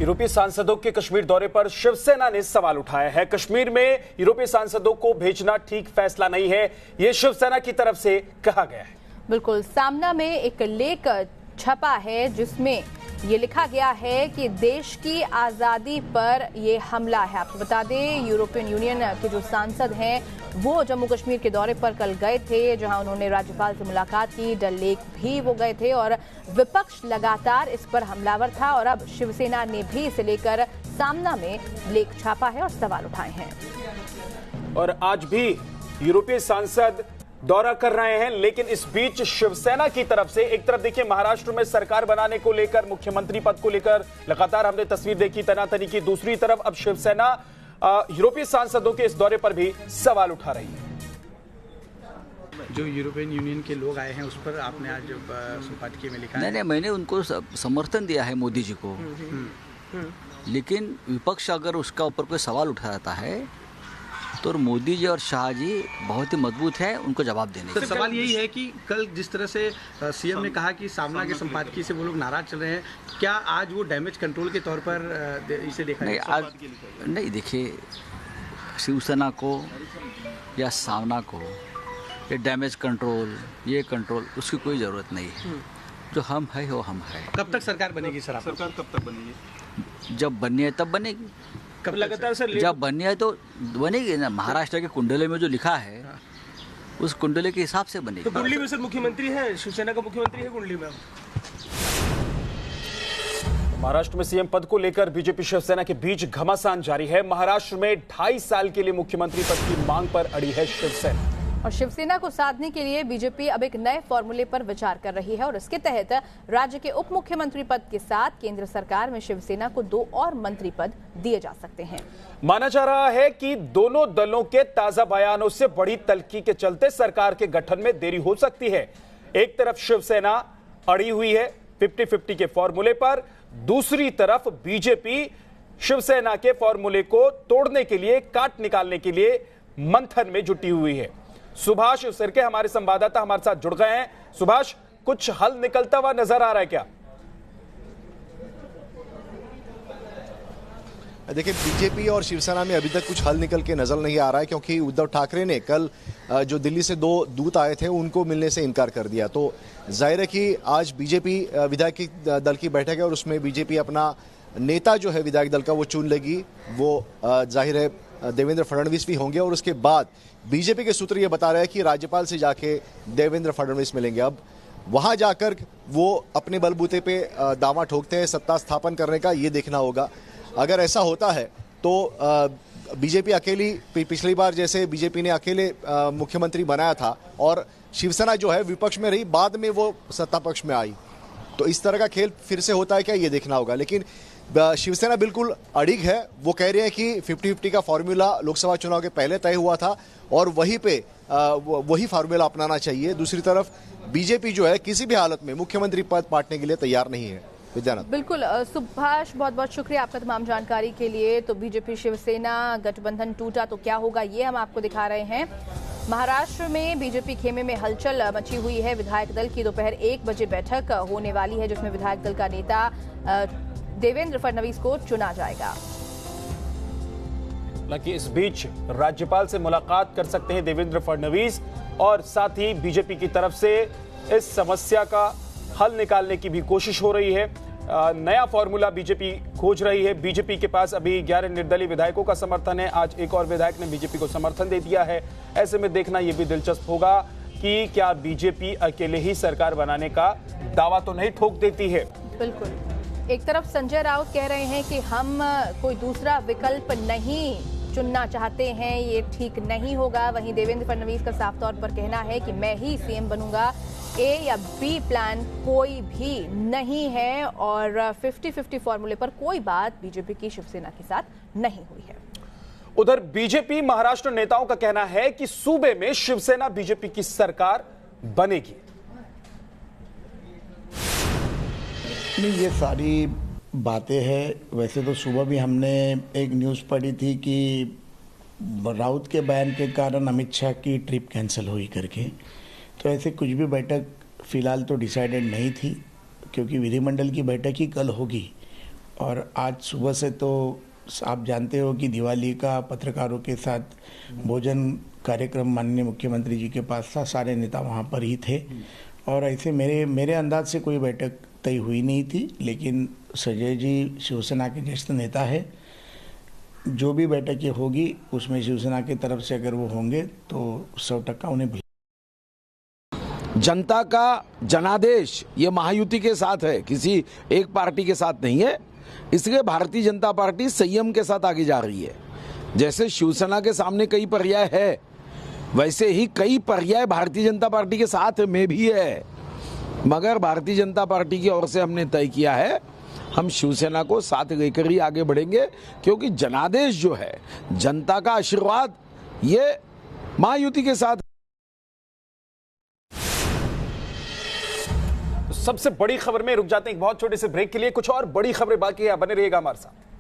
यूरोपीय सांसदों के कश्मीर दौरे पर शिवसेना ने सवाल उठाया है। कश्मीर में यूरोपीय सांसदों को भेजना ठीक फैसला नहीं है, ये शिवसेना की तरफ से कहा गया है। बिल्कुल, सामना में एक लेख छपा है जिसमें ये लिखा गया है कि देश की आजादी पर ये हमला है। आपको बता दें, यूरोपियन यूनियन के जो सांसद हैं वो जम्मू कश्मीर के दौरे पर कल गए थे, जहां उन्होंने राज्यपाल से मुलाकात की। डल लेक भी वो गए थे और विपक्ष लगातार इस पर हमलावर था और अब शिवसेना ने भी इसे लेकर सामना में लेख छापा है और सवाल उठाए हैं। और आज भी यूरोपीय सांसद दौरा कर रहे हैं, लेकिन इस बीच शिवसेना की तरफ से एक तरफ देखिए महाराष्ट्र में सरकार बनाने को लेकर, मुख्यमंत्री पद को लेकर लगातार हमने तस्वीर देखी तनातनी की, दूसरी तरफ अब शिवसेना यूरोपीय सांसदों के इस दौरे पर भी सवाल उठा रही है। जो यूरोपियन यूनियन के लोग आए हैं उस पर आपने आज संपादकीय में लिखा है। नहीं, मैंने उनको समर्थन दिया है मोदी जी को, लेकिन विपक्ष अगर उसका ऊपर कोई सवाल उठाता है तो मोदी जी और शाह जी बहुत ही मजबूत है, उनको जवाब देने। सर, सवाल यही है कि कल जिस तरह से सीएम ने कहा कि सामना के संपादकीय से वो लोग नाराज चल रहे हैं, क्या आज वो डैमेज कंट्रोल के तौर पर इसे देखा नहीं? आज नहीं, देखिए शिवसेना को या सामना को ये डैमेज कंट्रोल, ये कंट्रोल, उसकी कोई ज़रूरत नहीं है। जो हम है वो हम है। कब तक सरकार बनेगी सर? सरकार कब तक बनेगी? जब बननी है तब बनेगी। कब लगातार सर? जब बननी है तो बनेगी ना। महाराष्ट्र के कुंडले में जो लिखा है उस कुंडले के हिसाब से बनेगी। तो कुंडली में सर मुख्यमंत्री है, शिवसेना का मुख्यमंत्री है कुंडली में। महाराष्ट्र में सीएम पद को लेकर बीजेपी शिवसेना के बीच घमासान जारी है। महाराष्ट्र में 2.5 साल के लिए मुख्यमंत्री पद की मांग पर अड़ी है शिवसेना। और शिवसेना को साधने के लिए बीजेपी अब एक नए फॉर्मूले पर विचार कर रही है और इसके तहत राज्य के उप मुख्यमंत्री पद के साथ केंद्र सरकार में शिवसेना को 2 और मंत्री पद दिए जा सकते हैं। माना जा रहा है कि दोनों दलों के ताजा बयानों से बड़ी तल्खी के चलते सरकार के गठन में देरी हो सकती है। एक तरफ शिवसेना अड़ी हुई है 50-50 के फॉर्मूले पर, दूसरी तरफ बीजेपी शिवसेना के फॉर्मूले को तोड़ने के लिए, काट निकालने के लिए मंथन में जुटी हुई है। सुभाष सिरके हमारे संवाददाता हमारे साथ जुड़ गए हैं। सुभाष, कुछ हल निकलता हुआ नजर आ रहा है क्या? देखिए, बीजेपी और शिवसेना में अभी तक कुछ हल निकल के नजर नहीं आ रहा है, क्योंकि उद्धव ठाकरे ने कल जो दिल्ली से 2 दूत आए थे उनको मिलने से इनकार कर दिया। तो जाहिर है कि आज बीजेपी विधायक दल की बैठक है और उसमें बीजेपी अपना नेता जो है विधायक दल का वो चुन लेगी। वो जाहिर है देवेंद्र फडणवीस भी होंगे और उसके बाद बीजेपी के सूत्र ये बता रहे हैं कि राज्यपाल से जाके देवेंद्र फडणवीस मिलेंगे। अब वहां जाकर वो अपने बलबूते पे दावा ठोकते हैं सत्ता स्थापन करने का, ये देखना होगा। अगर ऐसा होता है तो बीजेपी अकेली, पिछली बार जैसे बीजेपी ने अकेले मुख्यमंत्री बनाया था और शिवसेना जो है विपक्ष में रही, बाद में वो सत्ता पक्ष में आई, तो इस तरह का खेल फिर से होता है क्या, ये देखना होगा। लेकिन शिवसेना बिल्कुल अड़िग है। वो कह रहे हैं कि 50-50 का फॉर्मूला लोकसभा चुनाव के पहले तय हुआ था और वहीं पे वही फार्मूला अपनाना चाहिए। दूसरी तरफ बीजेपी जो है किसी भी हालत में मुख्यमंत्री पद बांटने के लिए तैयार नहीं है। विद्यानाथ। बिल्कुल सुभाष, बहुत बहुत शुक्रिया आपका तमाम जानकारी के लिए। तो बीजेपी शिवसेना गठबंधन टूटा तो क्या होगा, ये हम आपको दिखा रहे हैं। महाराष्ट्र में बीजेपी खेमे में हलचल मची हुई है। विधायक दल की दोपहर 1 बजे बैठक होने वाली है, जिसमें विधायक दल का नेता देवेंद्र फडणवीस को चुना जाएगा। हालांकि इस बीच राज्यपाल से मुलाकात कर सकते हैं देवेंद्र फडणवीस और साथ ही बीजेपी की तरफ से इस समस्या का हल निकालने की भी कोशिश हो रही है। नया फॉर्मूला बीजेपी खोज रही है। बीजेपी के पास अभी 11 निर्दलीय विधायकों का समर्थन है। आज एक और विधायक ने बीजेपी को समर्थन दे दिया है। ऐसे में देखना यह भी दिलचस्प होगा कि क्या बीजेपी अकेले ही सरकार बनाने का दावा तो नहीं ठोक देती है। बिल्कुल, एक तरफ संजय राउत कह रहे हैं कि हम कोई दूसरा विकल्प नहीं चुनना चाहते हैं, ये ठीक नहीं होगा। वहीं देवेंद्र फडणवीस का साफ तौर पर कहना है कि मैं ही सीएम बनूंगा, ए या बी प्लान कोई भी नहीं है। और 50-50 फॉर्मूले पर कोई बात बीजेपी की शिवसेना के साथ नहीं हुई है। उधर बीजेपी महाराष्ट्र नेताओं का कहना है कि सूबे में शिवसेना बीजेपी की सरकार बनेगी। नहीं, ये सारी बातें हैं। वैसे तो सुबह भी हमने एक न्यूज़ पढ़ी थी कि राउत के बयान के कारण अमित शाह की ट्रिप कैंसिल हुई करके। तो ऐसे कुछ भी बैठक फिलहाल तो डिसाइडेड नहीं थी, क्योंकि विधिमंडल की बैठक ही कल होगी और आज सुबह से तो आप जानते हो कि दिवाली का पत्रकारों के साथ भोजन कार्यक्रम माननीय मुख्यमंत्री जी के पास था, सारे नेता वहाँ पर ही थे और ऐसे मेरे अंदाज से कोई बैठक तय हुई नहीं थी। लेकिन संजय जी शिवसेना के ज्येष्ठ नेता है, जो भी बैठकें होगी उसमें शिवसेना की तरफ से अगर वो होंगे तो 100% उन्हें जनता का जनादेश ये महायुति के साथ है, किसी एक पार्टी के साथ नहीं है। इसलिए भारतीय जनता पार्टी संयम के साथ आगे जा रही है। जैसे शिवसेना के सामने कई पर्याय है, वैसे ही कई पर्याय भारतीय जनता पार्टी के साथ में भी है। मगर भारतीय जनता पार्टी की ओर से हमने तय किया है, हम शिवसेना को साथ लेकर ही आगे बढ़ेंगे, क्योंकि जनादेश जो है, जनता का आशीर्वाद, ये महायुति के साथ। सबसे बड़ी खबर में रुक जाते हैं एक बहुत छोटे से ब्रेक के लिए। कुछ और बड़ी खबरें बाकी है, बने रहिएगा हमारे साथ।